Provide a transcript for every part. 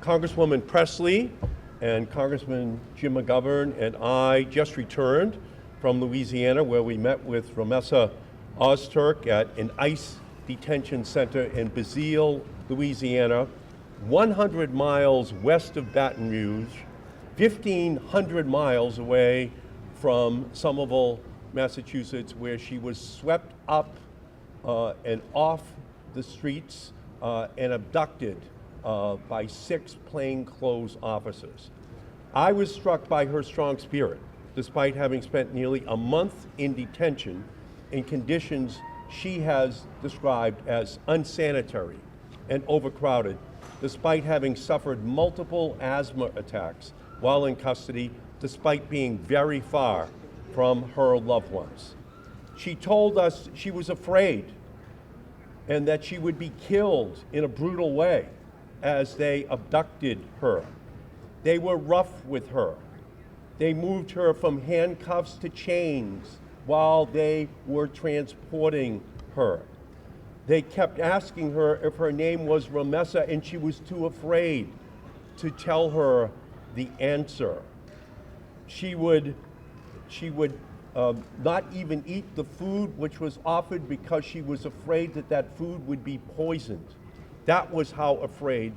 Congresswoman Pressley and Congressman Jim McGovern and I just returned from Louisiana, where we met with Rümeysa Öztürk at an ICE detention center in Basile, Louisiana, 100 miles west of Baton Rouge, 1,500 miles away from Somerville, Massachusetts, where she was swept up and off the streets and abducted by 6 plainclothes officers. I was struck by her strong spirit, despite having spent nearly a month in detention in conditions she has described as unsanitary and overcrowded, despite having suffered multiple asthma attacks while in custody, despite being very far from her loved ones. She told us she was afraid and that she would be killed in a brutal way as they abducted her. They were rough with her. They moved her from handcuffs to chains while they were transporting her. They kept asking her if her name was Rümeysa, and she was too afraid to tell her the answer. She would not even eat the food which was offered because she was afraid that that food would be poisoned. That was how afraid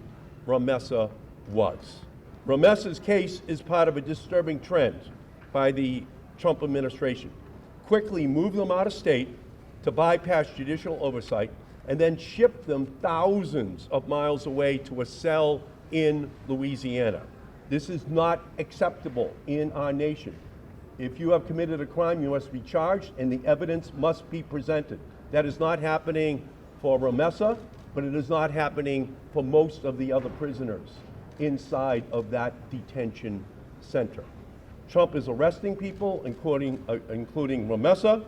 Rümeysa was. Rümeysa's case is part of a disturbing trend by the Trump administration. Quickly move them out of state to bypass judicial oversight and then ship them thousands of miles away to a cell in Louisiana. This is not acceptable in our nation. If you have committed a crime, you must be charged and the evidence must be presented. That is not happening for Rümeysa, but it is not happening for most of the other prisoners inside of that detention center. Trump is arresting people, including Rümeysa,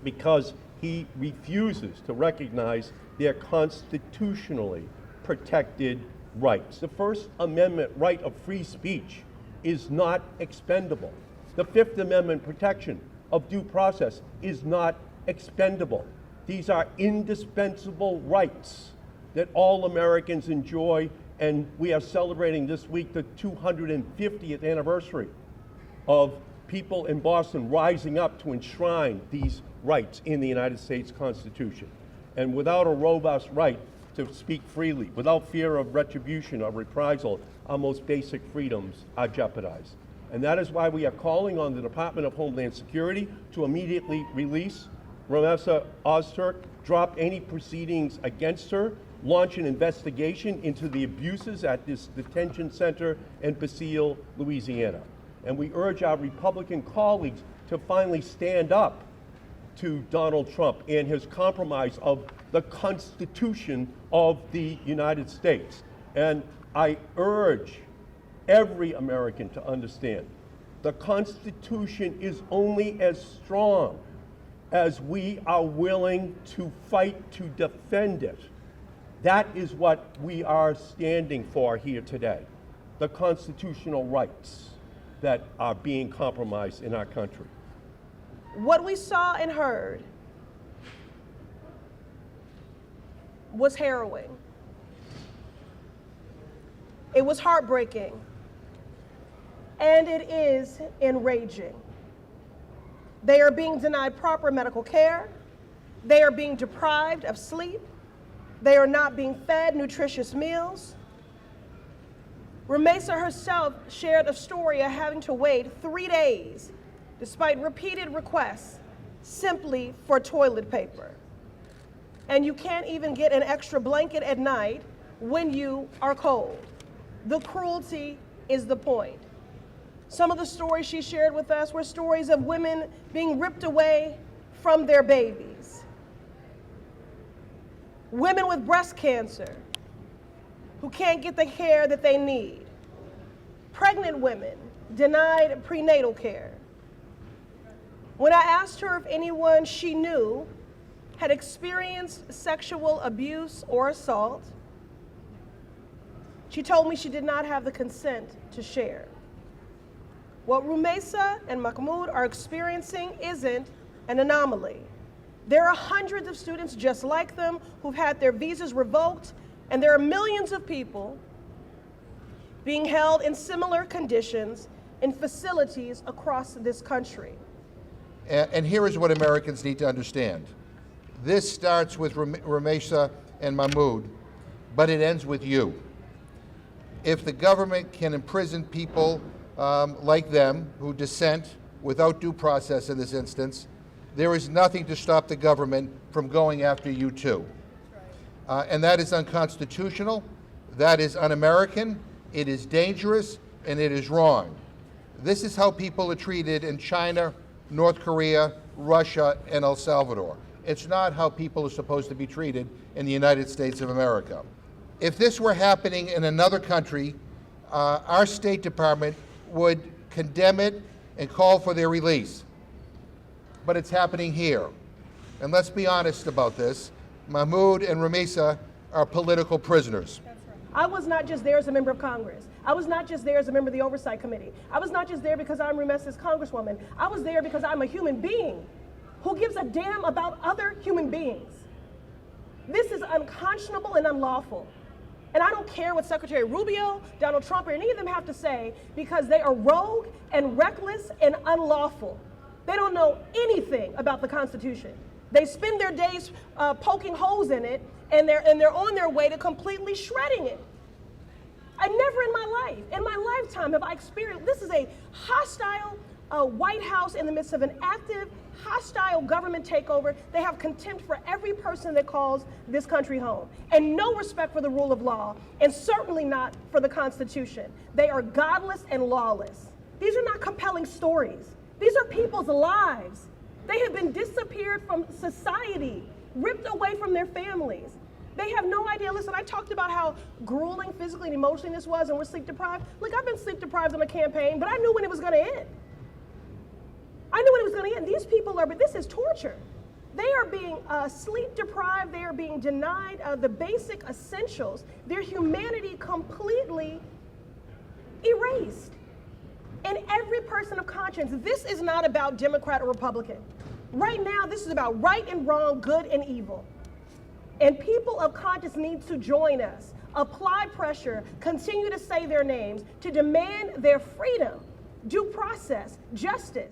because he refuses to recognize their constitutionally protected rights. The First Amendment right of free speech is not expendable. The Fifth Amendment protection of due process is not expendable. These are indispensable rights that all Americans enjoy, and we are celebrating this week the 250th anniversary of people in Boston rising up to enshrine these rights in the United States Constitution. And without a robust right to speak freely, without fear of retribution or reprisal, our most basic freedoms are jeopardized. And that is why we are calling on the Department of Homeland Security to immediately release Rümeysa Öztürk, drop any proceedings against her, launch an investigation into the abuses at this detention center in Basile, Louisiana. And we urge our Republican colleagues to finally stand up to Donald Trump and his compromise of the Constitution of the United States. And I urge every American to understand the Constitution is only as strong as we are willing to fight to defend it. That is what we are standing for here today, the constitutional rights that are being compromised in our country. What we saw and heard was harrowing. It was heartbreaking. And it is enraging. They are being denied proper medical care. They are being deprived of sleep. They are not being fed nutritious meals. Rümeysa herself shared a story of having to wait 3 days, despite repeated requests, simply for toilet paper. And you can't even get an extra blanket at night when you are cold. The cruelty is the point. Some of the stories she shared with us were stories of women being ripped away from their babies. Women with breast cancer who can't get the care that they need. Pregnant women denied prenatal care. When I asked her if anyone she knew had experienced sexual abuse or assault, she told me she did not have the consent to share. What Rümeysa and Mahmoud are experiencing isn't an anomaly. There are hundreds of students just like them who've had their visas revoked, and there are millions of people being held in similar conditions in facilities across this country. And here is what Americans need to understand. This starts with Rümeysa and Mahmoud, but it ends with you. If the government can imprison people like them who dissent without due process in this instance, there is nothing to stop the government from going after you too. And that is unconstitutional, that is un-American, it is dangerous, and it is wrong. This is how people are treated in China, North Korea, Russia, and El Salvador. It's not how people are supposed to be treated in the United States of America. If this were happening in another country, our State Department would condemn it and call for their release. But it's happening here. And let's be honest about this. Mahmoud and Rümeysa are political prisoners. I was not just there as a member of Congress. I was not just there as a member of the Oversight Committee. I was not just there because I'm Rümeysa's congresswoman. I was there because I'm a human being who gives a damn about other human beings. This is unconscionable and unlawful. And I don't care what Secretary Rubio, Donald Trump, or any of them have to say, because they are rogue and reckless and unlawful. They don't know anything about the Constitution. They spend their days poking holes in it, and they're on their way to completely shredding it. I never in my lifetime have I experienced, this is a hostile White House in the midst of an active, hostile government takeover. They have contempt for every person that calls this country home, and no respect for the rule of law, and certainly not for the Constitution. They are godless and lawless. These are not compelling stories. These are people's lives. They have been disappeared from society, ripped away from their families. They have no idea. Listen, I talked about how grueling physically and emotionally this was, and we're sleep deprived. Look, I've been sleep deprived on a campaign, but I knew when it was going to end. I knew when it was going to end. These people are, but this is torture. They are being sleep deprived. They are being denied the basic essentials. Their humanity completely erased. And every person of conscience, this is not about Democrat or Republican. Right now, this is about right and wrong, good and evil. And people of conscience need to join us, apply pressure, continue to say their names, to demand their freedom, due process, justice.